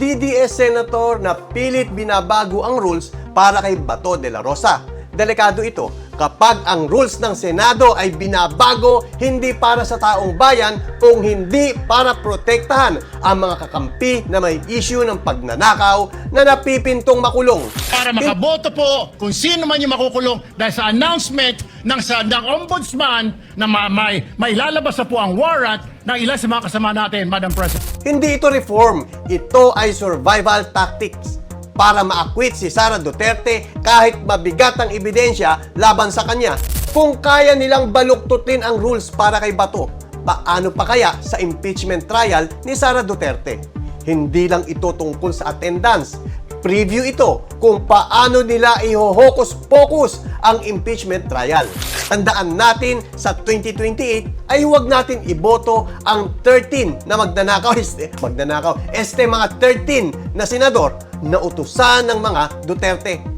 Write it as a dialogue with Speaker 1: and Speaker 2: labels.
Speaker 1: DDS senator na pilit binabago ang rules para kay Bato de la Rosa. Delikado ito kapag ang rules ng Senado ay binabago hindi para sa taong bayan kung hindi para protektahan ang mga kakampi na may issue ng pagnanakaw na napipintong makulong.
Speaker 2: Para makaboto po kung sino man yung makukulong dahil sa announcement ng ombudsman na may lalabas na po ang warrant ng ilan sa mga kasama natin, Madam President.
Speaker 1: Hindi ito reform, ito ay survival tactics para ma-acquit si Sara Duterte kahit mabigat ang ebidensya laban sa kanya. Kung kaya nilang baluktutin ang rules para kay Bato, paano pa kaya sa impeachment trial ni Sara Duterte? Hindi lang ito tungkol sa attendance. Preview ito kung paano nila ihohokus-pokus ang impeachment trial. Tandaan natin sa 2028 ay huwag natin iboto ang 13 na mga 13 na senador na utusan ng mga Duterte.